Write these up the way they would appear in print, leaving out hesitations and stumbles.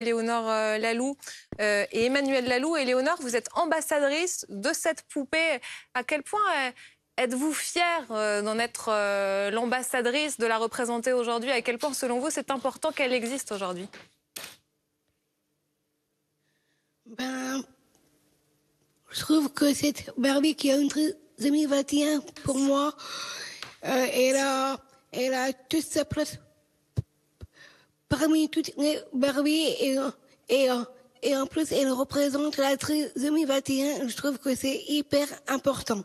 Éléonore Laloux et Emmanuel Laloux. Éléonore, vous êtes ambassadrice de cette poupée. À quel point êtes-vous fière d'en être l'ambassadrice, de la représenter aujourd'hui? À quel point, selon vous, c'est important qu'elle existe aujourd'hui? Ben, je trouve que cette Barbie qui a une trisomie 21, pour moi, elle a toute sa place parmi toutes les Barbies et en plus elle représente la trisomie 21. Je trouve que c'est hyper important.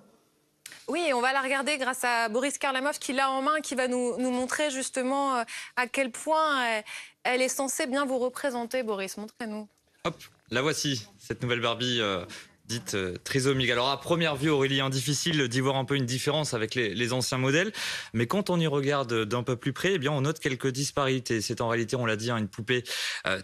Oui, on va la regarder grâce à Boris Karlamov qui l'a en main, qui va nous montrer justement à quel point elle est censée bien vous représenter. Boris, montrez-nous. Hop, la voici, cette nouvelle Barbie dite trisomique. Alors à première vue, Aurélie, difficile d'y voir un peu une différence avec les anciens modèles, mais quand on y regarde d'un peu plus près, eh bien on note quelques disparités. C'est en réalité, on l'a dit, une poupée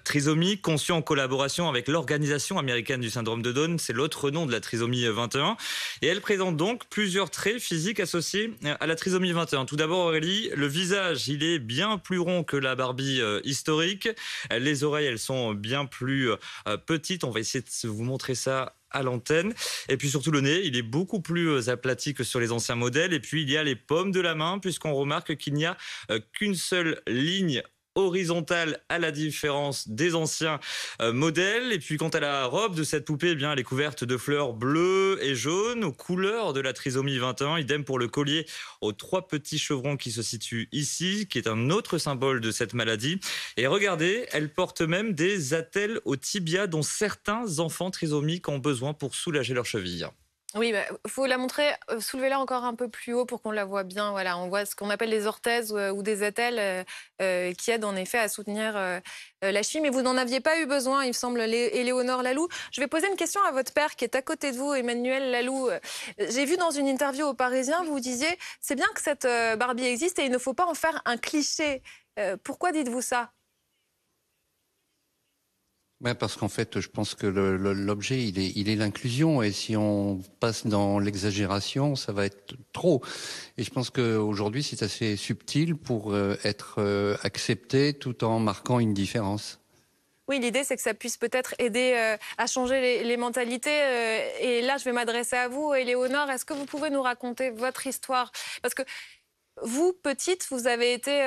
trisomique conçue en collaboration avec l'Organisation américaine du syndrome de Down. C'est l'autre nom de la trisomie 21. Et elle présente donc plusieurs traits physiques associés à la trisomie 21. Tout d'abord, Aurélie, le visage, il est bien plus rond que la Barbie historique. Les oreilles, elles sont bien plus petites. On va essayer de vous montrer ça à l'antenne. Et puis surtout le nez, il est beaucoup plus aplati que sur les anciens modèles. Et puis il y a les paumes de la main, puisqu'on remarque qu'il n'y a qu'une seule ligne horizontale à la différence des anciens modèles. Et puis quant à la robe de cette poupée, eh bien, elle est couverte de fleurs bleues et jaunes aux couleurs de la trisomie 21. Idem pour le collier aux 3 petits chevrons qui se situent ici, qui est un autre symbole de cette maladie. Et regardez, elle porte même des attelles au tibia dont certains enfants trisomiques ont besoin pour soulager leurs chevilles. Oui, faut la montrer, soulevez-la encore un peu plus haut pour qu'on la voit bien. Voilà, on voit ce qu'on appelle les orthèses ou des attelles qui aident en effet à soutenir la cheville. Mais vous n'en aviez pas eu besoin, il me semble, Éléonore Laloux. Je vais poser une question à votre père qui est à côté de vous, Emmanuel Laloux. J'ai vu dans une interview au Parisien, vous disiez, c'est bien que cette Barbie existe et il ne faut pas en faire un cliché. Pourquoi dites-vous ça? Ouais, parce qu'en fait, je pense que l'objet, il est l'inclusion. Et si on passe dans l'exagération, ça va être trop. Et je pense qu'aujourd'hui, c'est assez subtil pour être accepté tout en marquant une différence. Oui, l'idée, c'est que ça puisse peut-être aider à changer les mentalités. Et là, je vais m'adresser à vous, Éléonore. Est-ce que vous pouvez nous raconter votre histoire? Parce que vous, petite, vous avez été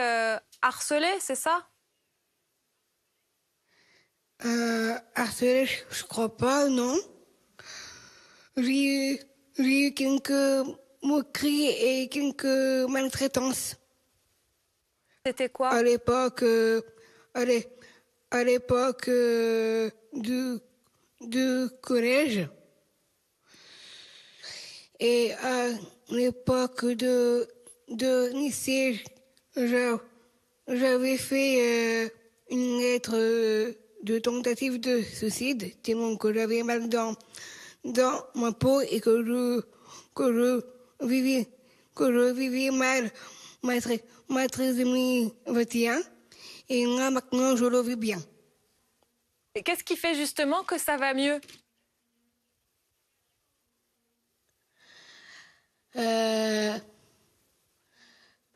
harcelée, c'est ça? Harcelé, je crois pas, non. J'ai eu quelques moqueries et quelques maltraitances. C'était quoi? À l'époque, à l'époque du collège et à l'époque de lycée, j'avais fait une lettre de tentative de suicide, tellement que j'avais mal dans ma peau et que je vivais mal ma trisomie 21. Et là, maintenant, je le vis bien. Et qu'est-ce qui fait justement que ça va mieux?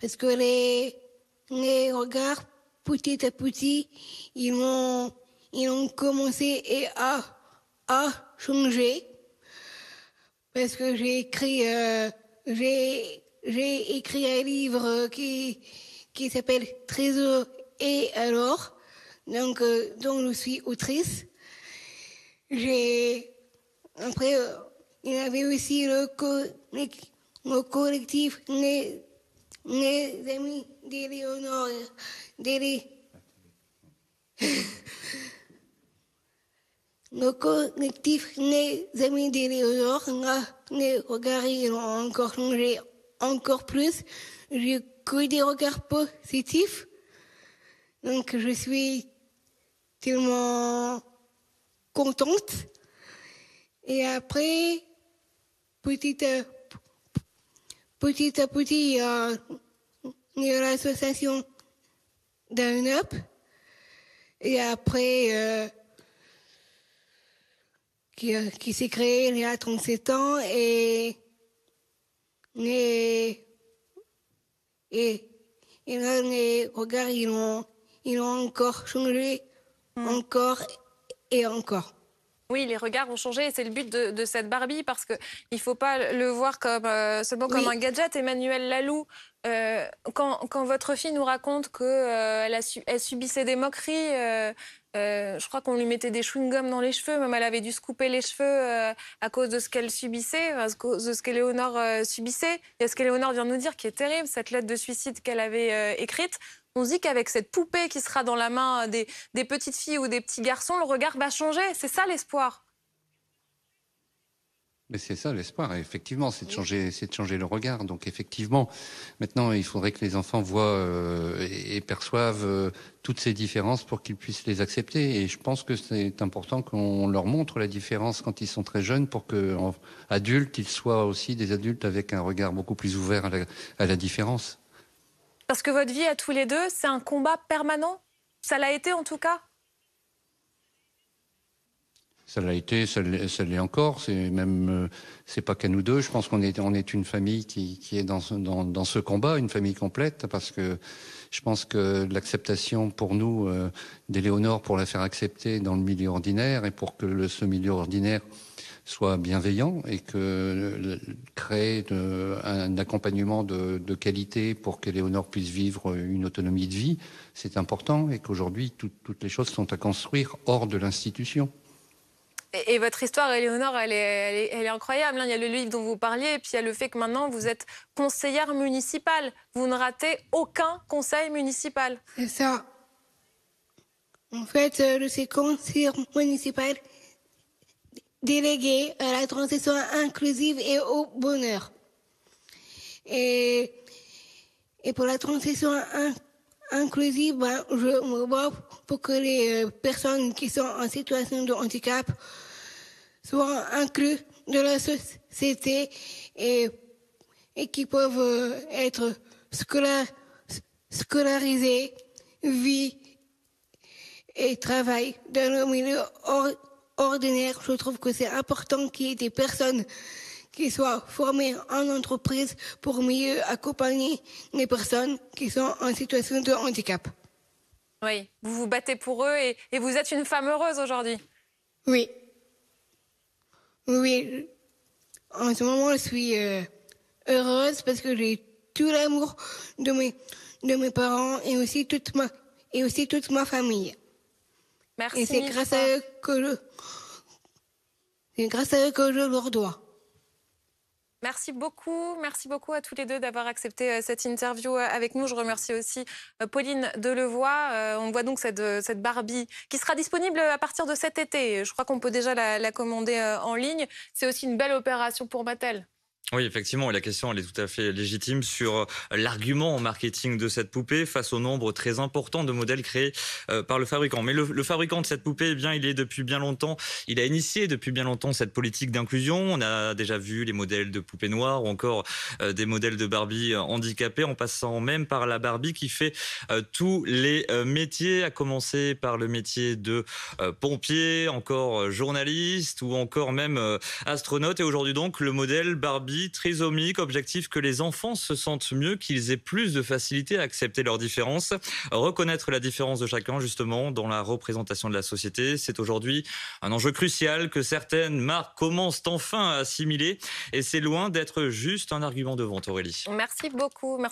Parce que les regards, petit à petit, ils ont commencé à changer. Parce que j'ai écrit un livre qui s'appelle Trésor et alors. Donc je suis autrice. Après, il y avait aussi le collectif les amis d'Éléonore, le collectif les amis d'Éléonore, là, les regards ils ont encore changé encore plus. J'ai que des regards positifs. Donc je suis tellement contente. Et après, petit à petit, il y a l'association d'un up. Et après, qui s'est créée il y a 37 ans. Et là, les regards, ils ont encore changé encore et encore. Oui, les regards ont changé et c'est le but de cette Barbie parce qu'il ne faut pas le voir comme, seulement comme un gadget. Emmanuel Laloux, quand votre fille nous raconte qu'elle elle subissait des moqueries, je crois qu'on lui mettait des chewing-gums dans les cheveux, même elle avait dû se couper les cheveux à cause de ce qu'elle subissait, à cause de ce qu'Éléonore subissait. Il y a ce qu'Éléonore vient de nous dire qui est terrible, cette lettre de suicide qu'elle avait écrite. On se dit qu'avec cette poupée qui sera dans la main des petites filles ou des petits garçons, le regard va changer. C'est ça l'espoir. Mais c'est ça l'espoir, effectivement, c'est de changer le regard. Donc effectivement, maintenant, il faudrait que les enfants voient et perçoivent toutes ces différences pour qu'ils puissent les accepter. Et je pense que c'est important qu'on leur montre la différence quand ils sont très jeunes pour qu'adultes, ils soient aussi des adultes avec un regard beaucoup plus ouvert à la différence. Parce que votre vie à tous les deux, c'est un combat permanent. Ça l'a été en tout cas. Ça l'a été, ça l'est encore. C'est même, c'est pas qu'à nous deux. Je pense qu'on est une famille qui est dans ce combat, une famille complète, parce que je pense que l'acceptation pour nous d'Éléonore, pour la faire accepter dans le milieu ordinaire et pour que ce milieu ordinaire soit bienveillant et que créer un accompagnement de qualité pour qu'Éléonore puisse vivre une autonomie de vie, c'est important et qu'aujourd'hui toutes les choses sont à construire hors de l'institution. Et votre histoire, Éléonore, elle est incroyable. Il y a le livre dont vous parliez, et puis il y a le fait que maintenant, vous êtes conseillère municipale. Vous ne ratez aucun conseil municipal. C'est ça. En fait, je suis conseillère municipale déléguée à la transition inclusive et au bonheur. Et pour la transition inclusive, je me bats pour que les personnes qui sont en situation de handicap soient incluses dans la société et qui peuvent être scolarisées, vivent et travaillent dans le milieu ordinaire. Je trouve que c'est important qu'il y ait des personnes qui soient formées en entreprise pour mieux accompagner les personnes qui sont en situation de handicap. Oui, vous vous battez pour eux et vous êtes une femme heureuse aujourd'hui. Oui. Oui. En ce moment, je suis heureuse parce que j'ai tout l'amour de mes parents et aussi toute ma famille. Merci. Et c'est grâce à eux que je leur dois. Merci beaucoup à tous les deux d'avoir accepté cette interview avec nous. Je remercie aussi Pauline Delevoye. On voit donc cette Barbie qui sera disponible à partir de cet été. Je crois qu'on peut déjà la commander en ligne. C'est aussi une belle opération pour Mattel. Oui, effectivement, la question elle est tout à fait légitime sur l'argument en marketing de cette poupée face au nombre très important de modèles créés par le fabricant. Mais le fabricant de cette poupée, eh bien, il a initié depuis bien longtemps cette politique d'inclusion. On a déjà vu les modèles de poupées noires ou encore des modèles de Barbie handicapés, en passant même par la Barbie qui fait tous les métiers, à commencer par le métier de pompier, encore journaliste ou encore même astronaute. Et aujourd'hui donc, le modèle Barbie trisomique, objectif que les enfants se sentent mieux, qu'ils aient plus de facilité à accepter leurs différences, reconnaître la différence de chacun justement dans la représentation de la société. C'est aujourd'hui un enjeu crucial que certaines marques commencent enfin à assimiler et c'est loin d'être juste un argument de vente, Aurélie. Merci beaucoup.